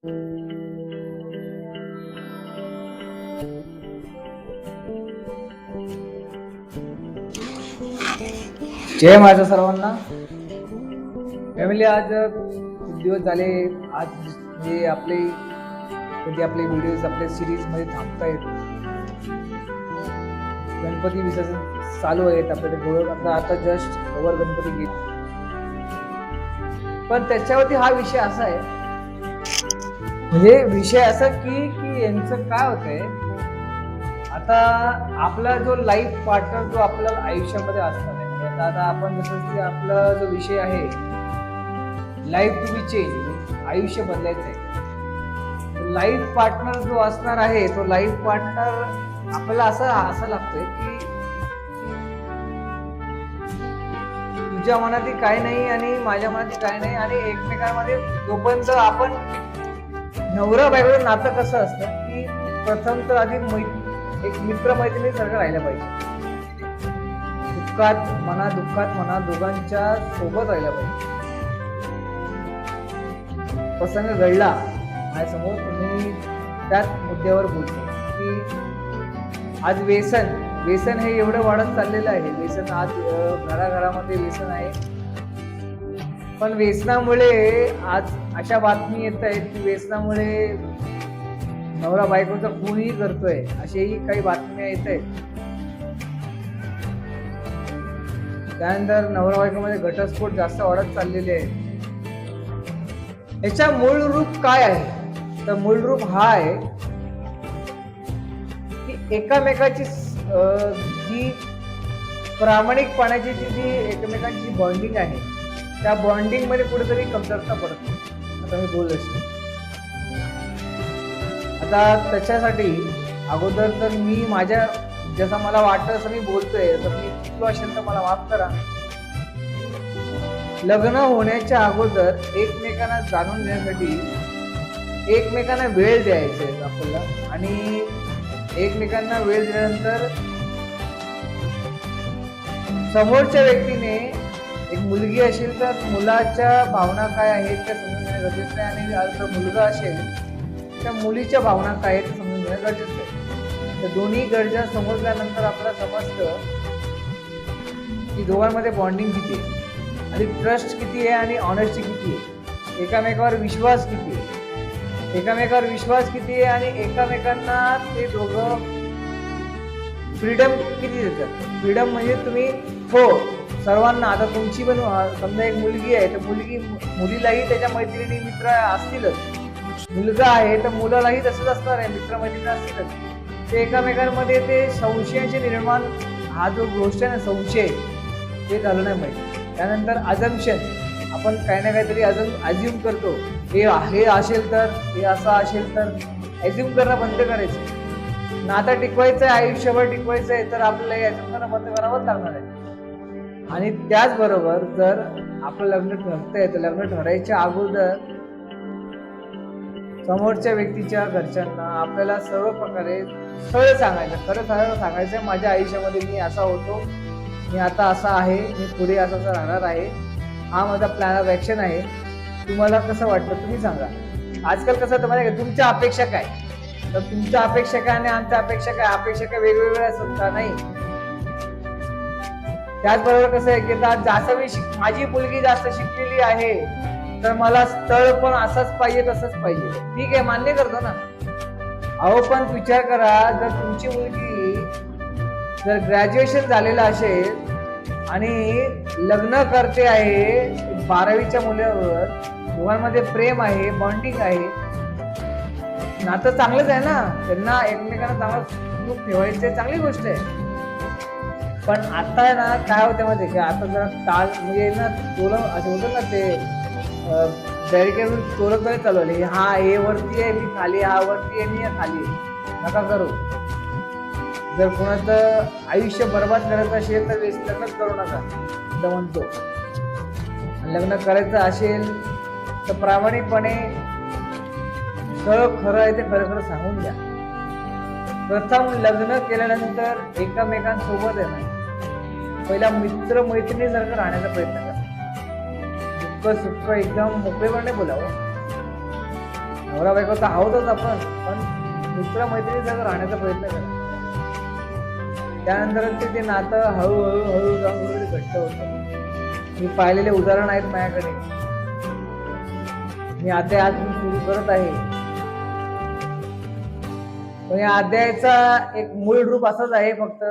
जय माझ्या सर्वांना. फॅमिली, आज खूप दिवस झाले. आज म्हणजे आपले व्हिडिओज आपल्या सिरीज मध्ये थांबतायत. गणपती विसर्जन चालू आहेत आपल्याकडे. आता जस्ट वर गणपती गेले, पण त्याच्यावरती हा विषय असा आहे, म्हणजे विषय असा की यांचं काय होतंय. आता आपला जो लाईफ पार्टनर जो आपल्याला आयुष्यामध्ये असणार आहे, म्हणजे आता आपण जसं की आपला जो विषय आहे लाईफ टू बी चेंज, आयुष्य बदलायचं आहे. लाईफ पार्टनर जो असणार आहे तो लाईफ पार्टनर आपल्याला असं लागतोय की तुझ्या मनात काय नाही आणि माझ्या मनात काय नाही, आणि एकमेकांमध्ये जोपर्यंत आपण नवरा बायको नातं कसं असतं की प्रथम तर आधी एक मित्र मैत्रिणी सारखं राहिलं पाहिजे. दुःखात म्हणा दोघांच्या सोबत राहिलं पाहिजे. प्रसंग घडला माझ्यासमोर, तुम्ही त्याच मुद्द्यावर बोलतो की आज व्यसन हे एवढं वाढत चाललेलं आहे. व्यसन आज घराघरामध्ये व्यसन आहे, पण व्यसनामुळे आज अशा बातमी येत आहेत की व्यसनामुळे नवरा बायकोचा खूनही करतोय, असेही काही बातम्या येत आहेत. त्यानंतर नवरा बायकोमध्ये घटस्फोट जास्त वाढत चाललेले आहेत. याच्या मूळ रूप काय आहे? तर मूळ रूप हा आहे की एकमेकाची जी प्रामाणिकपणाची जी एकमेकांची बॉन्डिंग आहे, त्या बॉन्डिंग मध्ये कुठेतरी कमतरता पडते. आता मी बोललो आता त्याच्यासाठी अगोदर तर मी माझ्या जसं मला वाटतं असं मी बोलतोय, तर मी चुकलो असेल तर मला माफ करा. लग्न होण्याच्या अगोदर एकमेकांना जाणून घेण्यासाठी एकमेकांना वेळ द्यायचा आहे आपल्याला, आणि एकमेकांना वेळ दिल्यानंतर समोरच्या व्यक्तीने, एक मुलगी असेल तर मुलाच्या भावना काय आहेत त्या समजून घेणं गरजेचं आहे, आणि जर मुलगा असेल त्या मुलीच्या भावना काय आहेत समजून घेणं गरजेचं आहे. तर दोन्ही गरजा समजल्यानंतर आपल्याला समजतं की दोघांमध्ये बॉन्डिंग किती आहे, आणि ट्रस्ट किती आहे, आणि ऑनेस्टी किती आहे, एकामेकावर विश्वास किती आहे, आणि एकमेकांना ते दोघं फ्रीडम किती देतात. फ्रीडम म्हणजे तुम्ही सर्वांना, आता तुमची पण समजा एक मुलगी आहे तर मुलीलाही त्याच्या मैत्रिणी मित्र असतीलच, मुलगा आहे तर मुलालाही तसंच असणार आहे, मित्रमैत्रिणी असतीलच. ते एकमेकांमध्ये ते संशयाचे निर्माण, हा जो गोष्ट आहे ना संशय, ते झालं नाही पाहिजे. त्यानंतर अजम्पशन, आपण काही ना काहीतरी अज्युम करतो, हे असेल तर, हे असं असेल तर, अज्युम करणं बंद करायचं. नातं टिकवायचं आहे, आयुष्यभर टिकवायचं आहे, तर आपल्याला हे अज्युम करणं बंद करावंच लागणार आहे. आणि त्याचबरोबर जर आपलं लग्न ठरतंय तर लग्न ठरायच्या अगोदर समोरच्या व्यक्तीच्या घरच्यांना आपल्याला सर्व प्रकारे खरं सांगायचं, माझ्या आयुष्यामध्ये मी असा होतो, मी आता असा आहे, मी पुढे असं राहणार आहे, हा माझा प्लॅन ऑफ ऍक्शन आहे, तुम्हाला कसं वाटतं तुम्ही सांगा. आजकाल कसं तुम्हाला तुमच्या अपेक्षा काय, तर तुमच्या अपेक्षा काय आणि आमच्या अपेक्षा काय वेगवेगळ्या असतात का? नाही. त्याचबरोबर कसं आहे की जास्त माझी मुलगी जास्त शिकलेली आहे तर मला स्थळ पण असंच पाहिजे तसंच पाहिजे, ठीक आहे, मान्य करतो ना. अहो पण विचार करा, जर तुमची मुलगी जर ग्रॅज्युएशन झालेलं असेल आणि लग्न करते आहे 12वीच्या मुलावर, दोघांमध्ये प्रेम आहे, बॉन्डिंग आहे, नातं चांगलंच आहे ना, त्यांना एकमेकांना चांगलं ठेवायचं, चांगली गोष्ट आहे. पण आता आहे ना काय होतं माहिती का, आता जरा ताल म्हणजे ना असं होतं ना, ते बॅरिकेड तोलक चालवले, हा हे वरती आहे मी खाली, हा वरती आहे मी खाली, नका करू. जर कोणाचं आयुष्य बर्बाद करायचं असेल तर लग्नच करू नका, म्हणतो. लग्न करायचं असेल तर प्रामाणिकपणे खरं आहे ते खरं सांगून द्या. प्रथम लग्न केल्यानंतर एकमेकांसोबत आहे ना, पहिला मित्र मैत्रिणीसारखं राहण्याचा प्रयत्न करा. दुःख सुख एकदम मोकळेपणे बोलावं. नवरा बायको तर आहोतच आपण, पण मित्र मैत्रिणीसह राहण्याचा प्रयत्न करा. त्यानंतर ते नातं हळूहळू हळू जाऊन कुठेतरी घट्ट होतं. मी पाहिलेले उदाहरण आहेत माझ्याकडे. मी अध्याय आज सुरू करत आहे, पण या अध्यायाचा एक मूळ रूप असंच आहे फक्त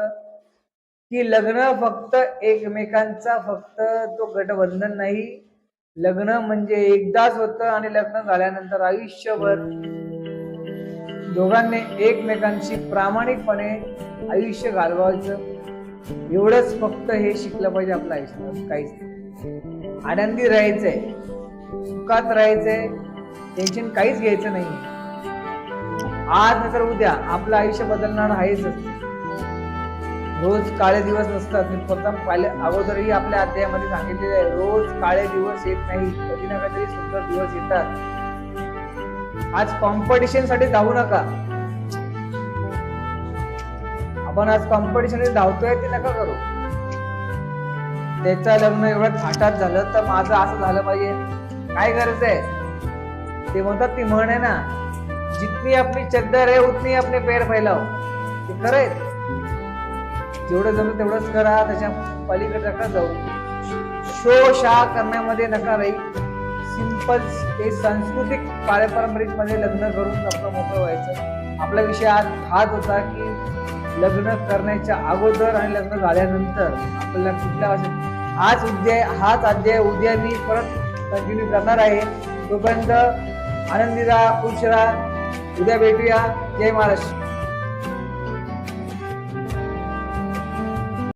की लग्न फक्त एकमेकांचा फक्त तो गठबंधन नाही. लग्न म्हणजे एकदाच होतं आणि लग्न झाल्यानंतर आयुष्यभर दोघांनी एकमेकांशी प्रामाणिकपणे आयुष्य घालवायचं. एवढंच फक्त हे शिकलं पाहिजे आपल्या आयुष्यात. काहीच नाही. आनंदी राहायचंय, सुखात राहायचंय, टेन्शन काहीच घ्यायचं नाही. आज नंतर उद्या आपलं आयुष्य बदलणार आहेच. रोज काळे दिवस नसतात. मी प्रथम अगोदरही आपल्या अध्यायामध्ये सांगितलेले आहे, रोज काळे दिवस येत नाही, कधी ना कधी सुंदर दिवस येतात. आज कॉम्पिटिशन साठी धावू नका. आपण आज कॉम्पिटिशन साठी धावतोय ते नका करू. त्याचं लग्न एवढं थाटात झालं तर माझं असं झालं पाहिजे, काय गरज आहे? ते म्हणतात, ती म्हण आहे ना, जितनी अपनी चद्दर है उतनी अपने पैर फैलाव. ते खरंय. जेवढं जमलं तेवढंच करा, त्याच्या पलीकडे नका जाऊ. शो शा करण्यामध्ये नका राही. सिंपल ते सांस्कृतिक पारंपरिक मध्ये लग्न करून आपलं मोकळं व्हायचं. आपला विषय आज हाच होता की लग्न करण्याच्या अगोदर आणि लग्न झाल्यानंतर आपल्याला कुठल्या हाच अध्याय उद्या मी परत कंटिन्यू करणार आहे. तोपर्यंत आनंदी राहा, खुश राहा. उद्या भेटूया. जय महाराष्ट्र.